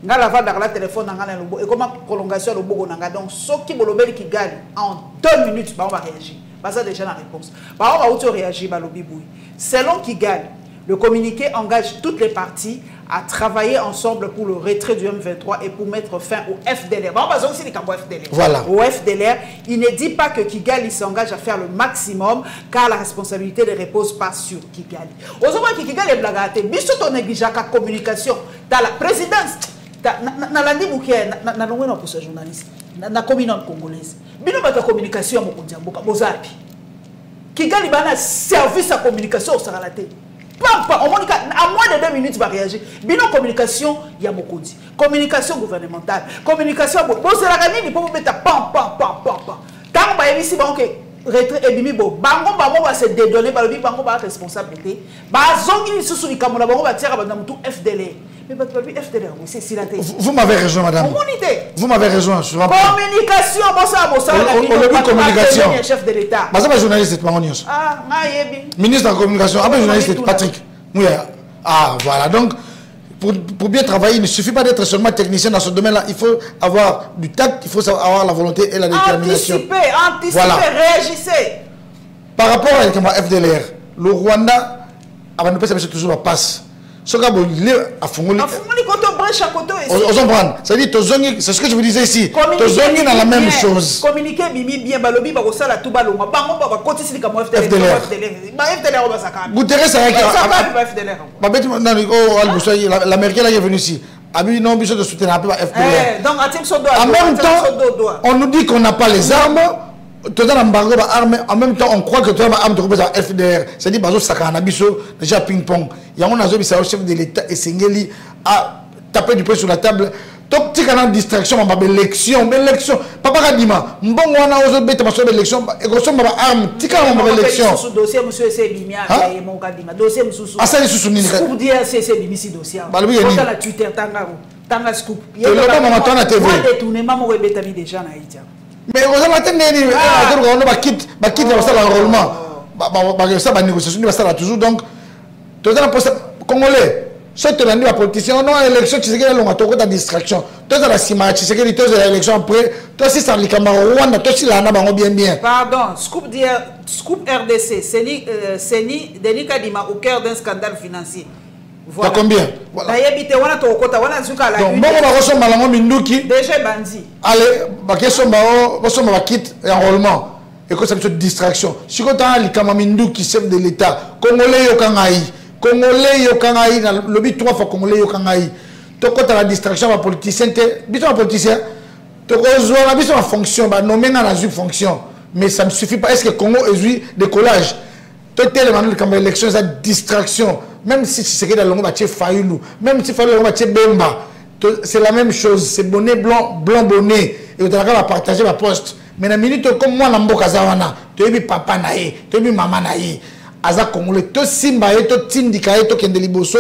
nga la va dans la téléphone nga na lobo et comment prolongation lobo nga donc soki bolobeli Kigali en 2 minutes ba on va réagir. Ça déjà la réponse. Par contre, on réagit à l'Obiboui. Selon Kigali, le communiqué engage toutes les parties à travailler ensemble pour le retrait du M23 et pour mettre fin au FDLR. Voilà. Au FDLR, il ne dit pas que Kigali s'engage à faire le maximum car la responsabilité ne repose pas sur Kigali. Aujourd'hui, Kigali est blagate. Biso ton négligence la communication. Dans la présidence, na landi bouquet, na longwe na pour ce journaliste. Na communauté congolaise. Bino ba communication mo kondiamboka bozapi. Kigali bana service à communication au Saralaté. Papa, on monika à moins de 2 minutes va réagir. Bino communication ya mokondi. Communication gouvernementale, communication bo c'est la gani ni pour mettre pam. Tant ba ici ba OK retrait et bimi bo. Bango va se dédonner ba lobi bango ba responsabilité. Ba zongi susu likamona bango ba tiara ba mutu FDL. Mais FDLR, c'est silaté. Vous m'avez raison, madame. Vous m'avez raison. Communication, communication. Chef de l'État. Mais c'est journaliste, ah, ministre de la communication, journaliste Patrick. Ah, voilà. Donc, pour bien travailler, il ne suffit pas d'être seulement technicien dans ce domaine-là. Il faut avoir du tact, il faut avoir la volonté et la détermination. Anticipez, voilà. Réagissez. Par rapport à FDLR, le Rwanda, avant de passer toujours la passe. C'est ce que je vous disais ici. Tozongi dans la même chose. Communiquer bien, balobi bakosala tout balonga. Bango baba kotisi comme FDLR. FDLR basaka. Guterres ça l'Américain là est venu ici. Abi non besoin de soutenir un peu FDLR. Donc en même temps, on nous dit qu'on n'a pas les armes. En même temps, on croit que tu as une arme de FDR. C'est-à-dire que déjà ping-pong. Il y a un chef de l'État et Sengeli a tapé du poing sur la table. Donc, tu as une distraction, l'élection. Papa a dit, bon, on a osé mettre ma élection. Et qu'on soit arme, tu as une élection. Ce dossier, monsieur, c'est Bimia. Dossier, monsieur. Ah, ça, c'est sous Scoop dire, c'est Bimisi dossier. On a la Twitter, Tanga Scoop. Il y a un détournement, moi, je déjà na Haïti. Mais vous avez entendu, on va quitter l'enrôlement. Ça va négocier, ça va toujours. Donc, tout le monde Congolais, ce que la politicien, on a l'élection, tu sais qu'il y a une distraction. Toi, la CIMA, tu sais qu'il y a l'élection après. Toi, si ça le Rwanda, toi, si la Naba, bien. Pardon, Scoop RDC, Seni Denis Kadima au cœur d'un scandale financier. Voilà. Combien? Voilà. Donc, bon, on va recevoir Malango Minduki. Déjà bandi. Allez, on va quitter l'enrôlement. Et que ça peut être distraction. Si on a les Minduki, chef de l'État, Congolais Yokangaï, le lobby 3 fois Congolais Yokangaï. Donc, quand on a la distraction, les politiciens, les politiciens, ils ont une fonction, ils nomment dans la fonction. Mais ça ne suffit pas. Est-ce que Congo est eu décollage? Tout est l'élection, c'est distraction. Même si c'est que dans le monde, Fayoulou, même si Fayoulou, Bemba, c'est la même chose. C'est bonnet blanc, blanc bonnet. Et vous allez partager ma poste. Mais la minute comme moi, Nambo Kazawana, tu as vu papa naïe, tu as vu maman naïe. Aza Congolais, tu simba, tu tindika, tu kendeliboso,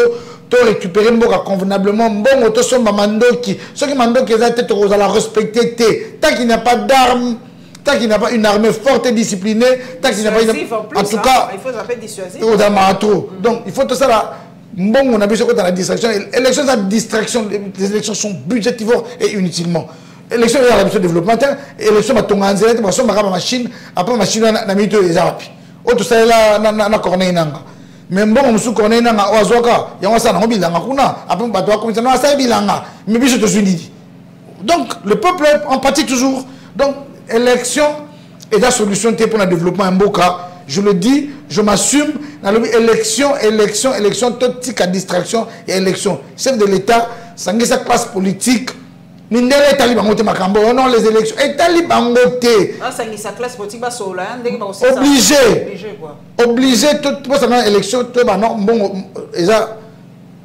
tu récupérer Mboka convenablement. Bon, tu son mamandoki. Ceux qui mandoki, ils ont la respecter. Tant qu'il n'y a pas d'armes, tant qu'il n'y a pas une armée forte et disciplinée, tant qu'il n'y a pas une. En tout cas, il faut s'appeler dissuasif. Donc, il faut tout ça là. Bon, on a vu ce qu'on a la distraction. Les élections, la distraction, les élections sont budgétivores et inutilement. L'élection est la mission développementale, l'élection est en train de se faire machine, après machine na mito les arapes. Autre ça là na corneille nanga. Mais bon, on se corneille nanga oazoka, ya on ça na bilanga kuna, après bato comme ça na ça bilanga. Mais biso to sundi. Donc le peuple en partie toujours. Donc élection est la solution pour le développement en Mboka. Je le dis, je m'assume. Élection, toute petite distraction et élection. Chef de l'État, ça sa classe politique. Mindele taliban ngote makambo. Non, les élections. Et taliban ngote. Ah, ça sa classe politique ba sola. Obligé. Tout pour ça élection. Tout bah non bon.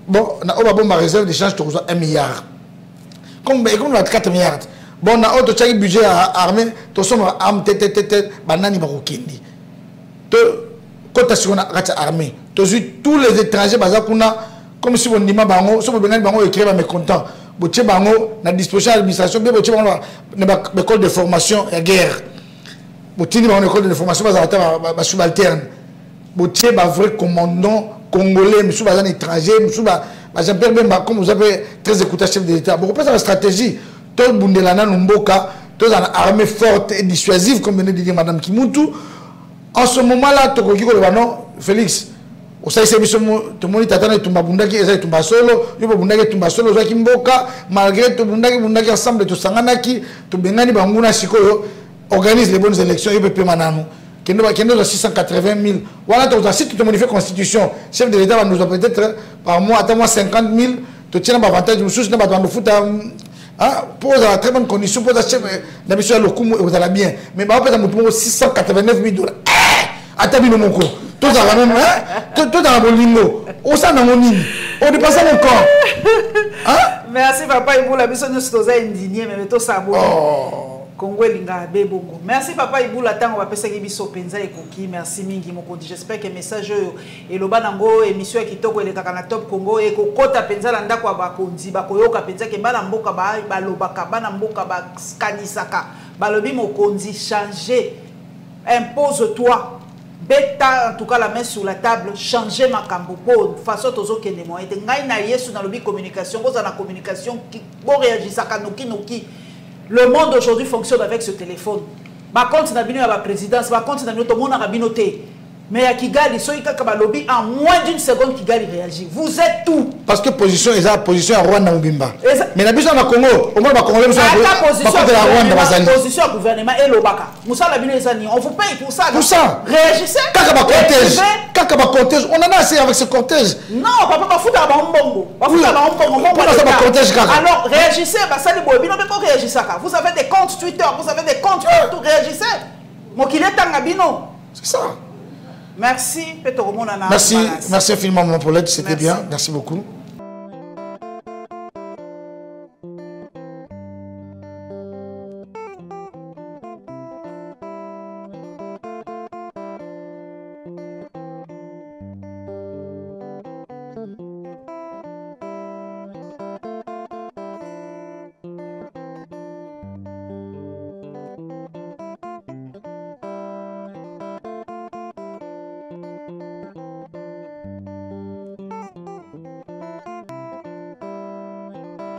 Bon, na oba bon ma réserve d'échange tu reçois 1 milliard. Comme on a 4 milliards. Bon, na autre chaque budget armé. Tu sommes arme banani barokindi. Quand tu as armée, tous les étrangers, comme si on dit bango, si on bango écrire mes contents, botier bango na disposition de l'administration, bien botier bango na école de formation et guerre, botier bango école de formation bas subalterne, botier ba vrai commandant congolais, monsieur bazan étranger, monsieur ba j'appelle même comme vous avez très écouté chef de l'État. Bon, on pense à la stratégie, tout bundelana numboka, tout une armée forte et dissuasive comme venait de dire Madame Kimutu. En ce moment-là, tu as dit Félix, tu sais que tu as dit solo, malgré tout le ensemble, tu organise les bonnes élections, tu peux qui nous a 680 000. Voilà, si tu modifies la constitution, chef de l'État va nous peut-être par mois, attends moi 50 000, tu tiens un avantage, tu ne pas de foot. Pour la très bonne condition, pour la chef de l'État, vous allez bien. Mais par exemple, 689 000 $. Atabi no moko. Tout dans la même, tout dans la bolingo. Au sein de mon île. On dépasse mon corps. Merci papa Iboula, biso nous sommes indignés mais tout ça bon. Congo linga bebongo. Merci papa Iboula tango ba pesa ki biso penza ekoki. Merci mingi mokondi. J'espère que message et loba nango émission ya kitoko eleka na Top Congo e ko kota penza la ndako ba kondi ba koyoka penza ke bana mboka ba lobaka bana mboka ba kanisaka. Balobi mokondi changer. Impose-toi. Beta en tout cas la main sur la table, changer ma cambo pour façon tozo kende mo ete ngai na yesu na lobi communication, boza na communication qui bon réagir ça noki. Le monde aujourd'hui fonctionne avec ce téléphone. Ba compte na bino ya ba présidence, ba compte na noto mona rabinoté. Mais à Kigali, soyez lobby en moins d'une seconde, Kigali réagit. Vous êtes tout. Parce que position est la position à Rwanda Mubimba. Mais la position à Congo, au moins, Congolais, position à gouvernement et l'Obaka. Moussa Labine Zani, on vous paye pour ça. Pour ça. Réagissez. Kakaba cortège. On en a assez avec ce cortège. Non, papa, pas foutre à Bambongo. Alors, réagissez. Vous avez des comptes Twitter, vous avez des comptes partout. Réagissez. Mokile Tangabino. C'est ça. Merci, merci infiniment, mon Paulette, c'était bien. Merci beaucoup.